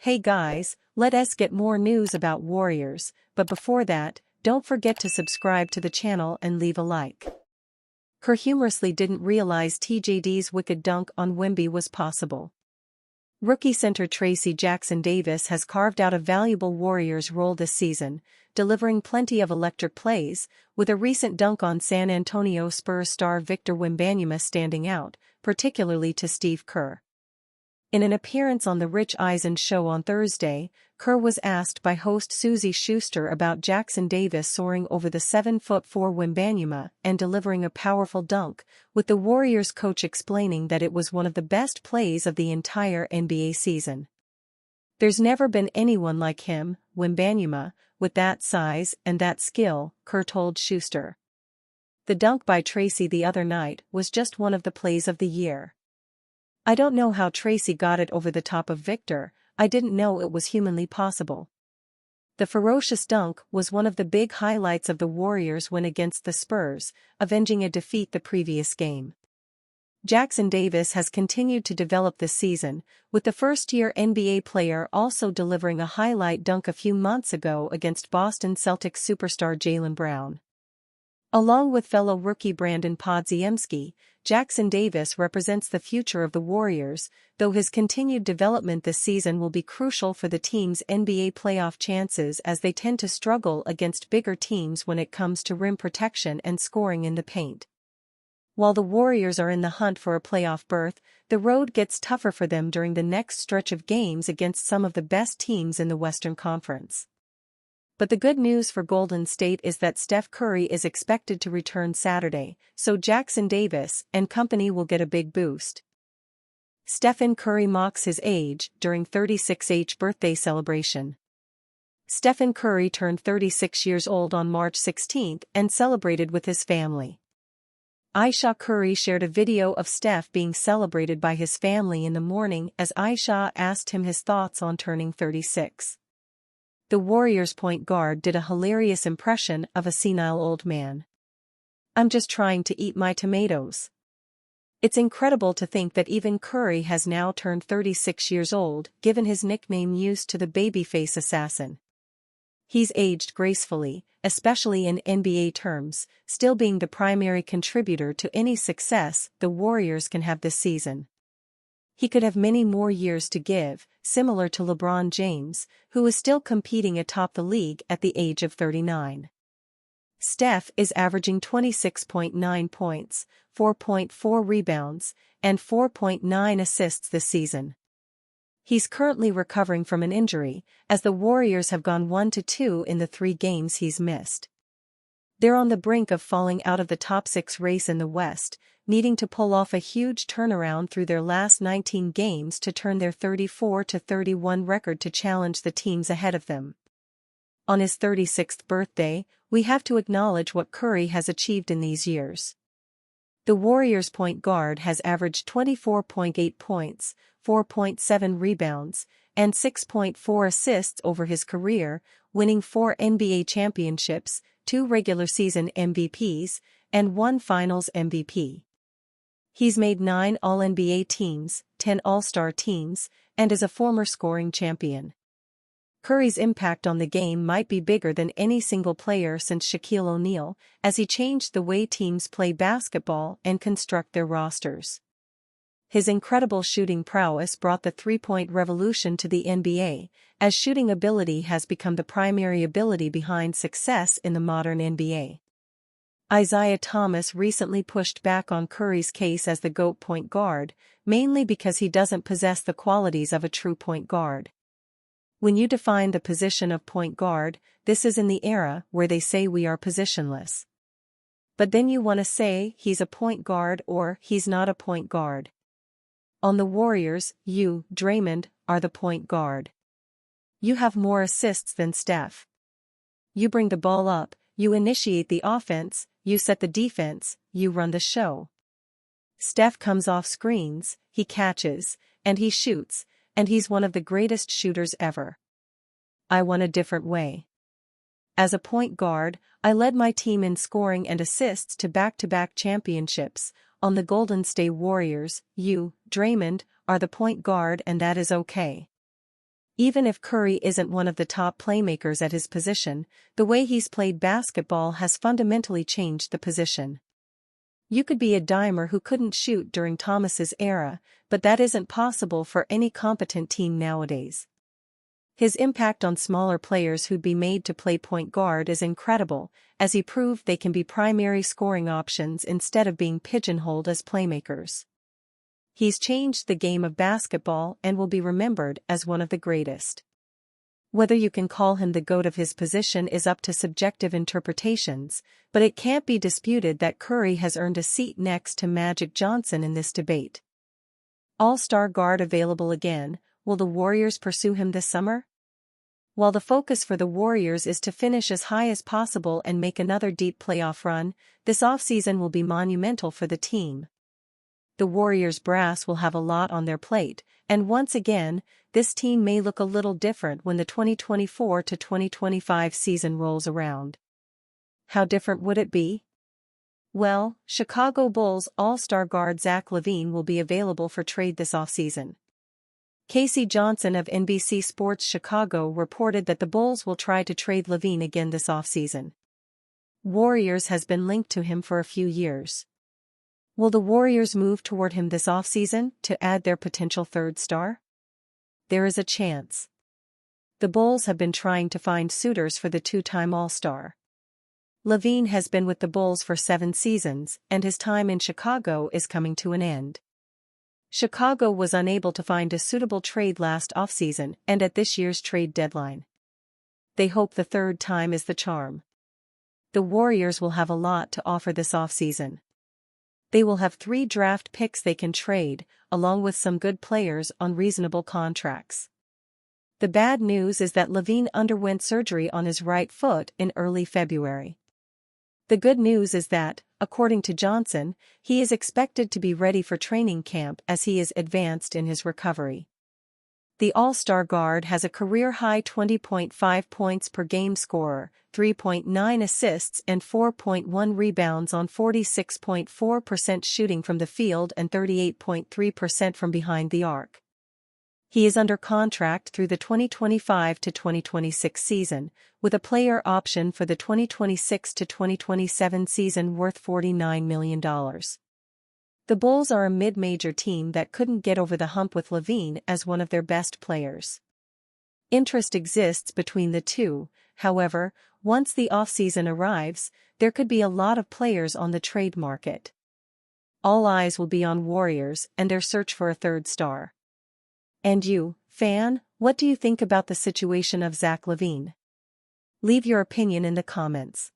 Hey guys, let us get more news about Warriors, but before that, don't forget to subscribe to the channel and leave a like. Kerr humorously didn't realize TJD's wicked dunk on Wemby was possible. Rookie center Tracy Jackson-Davis has carved out a valuable Warriors role this season, delivering plenty of electric plays, with a recent dunk on San Antonio Spurs star Victor Wembanyama standing out, particularly to Steve Kerr. In an appearance on The Rich Eisen show on Thursday, Kerr was asked by host Suzy Schuster about Jackson-Davis soaring over the 7'4" Wembanyama and delivering a powerful dunk, with the Warriors coach explaining that it was one of the best plays of the entire NBA season. "There's never been anyone like him, Wembanyama, with that size and that skill," Kerr told Schuster. "The dunk by Tracy the other night was just one of the plays of the year. I don't know how Tracy got it over the top of Victor. I didn't know it was humanly possible." The ferocious dunk was one of the big highlights of the Warriors' win against the Spurs, avenging a defeat the previous game. Jackson-Davis has continued to develop this season, with the first-year NBA player also delivering a highlight dunk a few months ago against Boston Celtics superstar Jaylen Brown. Along with fellow rookie Brandon Podziemski, Jackson-Davis represents the future of the Warriors, though his continued development this season will be crucial for the team's NBA playoff chances as they tend to struggle against bigger teams when it comes to rim protection and scoring in the paint. While the Warriors are in the hunt for a playoff berth, the road gets tougher for them during the next stretch of games against some of the best teams in the Western Conference. But the good news for Golden State is that Steph Curry is expected to return Saturday, so Jackson-Davis and company will get a big boost. Stephen Curry mocks his age during 36th birthday celebration. Stephen Curry turned 36 years old on March 16 and celebrated with his family. Aisha Curry shared a video of Steph being celebrated by his family in the morning as Aisha asked him his thoughts on turning 36. The Warriors' point guard did a hilarious impression of a senile old man. "I'm just trying to eat my tomatoes." It's incredible to think that even Curry has now turned 36 years old, given his nickname used to the babyface assassin. He's aged gracefully, especially in NBA terms, still being the primary contributor to any success the Warriors can have this season. He could have many more years to give, similar to LeBron James, who is still competing atop the league at the age of 39. Steph is averaging 26.9 points, 4.4 rebounds, and 4.9 assists this season. He's currently recovering from an injury, as the Warriors have gone 1-2 in the 3 games he's missed. They're on the brink of falling out of the top 6 race in the West, needing to pull off a huge turnaround through their last 19 games to turn their 34-31 record to challenge the teams ahead of them. On his 36th birthday, we have to acknowledge what Curry has achieved in these years. The Warriors' point guard has averaged 24.8 points, 4.7 rebounds, and 6.4 assists over his career, winning 4 NBA championships, 2 regular season MVPs, and 1 Finals MVP. He's made 9 All-NBA teams, 10 All-Star teams, and is a former scoring champion. Curry's impact on the game might be bigger than any single player since Shaquille O'Neal, as he changed the way teams play basketball and construct their rosters. His incredible shooting prowess brought the three-point revolution to the NBA, as shooting ability has become the primary ability behind success in the modern NBA. Isaiah Thomas recently pushed back on Curry's case as the GOAT point guard, mainly because he doesn't possess the qualities of a true point guard. When you define the position of point guard, this is in the era where they say we are positionless. But then you want to say he's a point guard or he's not a point guard. On the Warriors, you, Draymond, are the point guard. You have more assists than Steph. You bring the ball up, you initiate the offense, you set the defense, you run the show. Steph comes off screens, he catches, and he shoots, and he's one of the greatest shooters ever. I won a different way. As a point guard, I led my team in scoring and assists to back-to-back championships. On the Golden State Warriors, you, Draymond, are the point guard and that is okay. Even if Curry isn't one of the top playmakers at his position, the way he's played basketball has fundamentally changed the position. You could be a dimer who couldn't shoot during Thomas's era, but that isn't possible for any competent team nowadays. His impact on smaller players who'd be made to play point guard is incredible, as he proved they can be primary scoring options instead of being pigeonholed as playmakers. He's changed the game of basketball and will be remembered as one of the greatest. Whether you can call him the GOAT of his position is up to subjective interpretations, but it can't be disputed that Curry has earned a seat next to Magic Johnson in this debate. All-star guard available again, will the Warriors pursue him this summer? While the focus for the Warriors is to finish as high as possible and make another deep playoff run, this offseason will be monumental for the team. The Warriors brass will have a lot on their plate, and once again, this team may look a little different when the 2024 to 2025 season rolls around. How different would it be? Well, Chicago Bulls All-Star guard Zach Lavine will be available for trade this offseason. Casey Johnson of NBC Sports Chicago reported that the Bulls will try to trade Lavine again this offseason. Warriors has been linked to him for a few years. Will the Warriors move toward him this offseason to add their potential third star? There is a chance. The Bulls have been trying to find suitors for the two-time All-Star. Lavine has been with the Bulls for 7 seasons, and his time in Chicago is coming to an end. Chicago was unable to find a suitable trade last offseason and at this year's trade deadline. They hope the third time is the charm. The Warriors will have a lot to offer this offseason. They will have 3 draft picks they can trade, along with some good players on reasonable contracts. The bad news is that Lavine underwent surgery on his right foot in early February. The good news is that, according to Johnson, he is expected to be ready for training camp as he is advanced in his recovery. The All-Star guard has a career-high 20.5 points per game scorer, 3.9 assists and 4.1 rebounds on 46.4% shooting from the field and 38.3% from behind the arc. He is under contract through the 2025 to 2026 season, with a player option for the 2026 to 2027 season worth $49 million. The Bulls are a mid-major team that couldn't get over the hump with Lavine as one of their best players. Interest exists between the two, however, once the offseason arrives, there could be a lot of players on the trade market. All eyes will be on Warriors and their search for a third star. And you, fan, what do you think about the situation of Zach Lavine? Leave your opinion in the comments.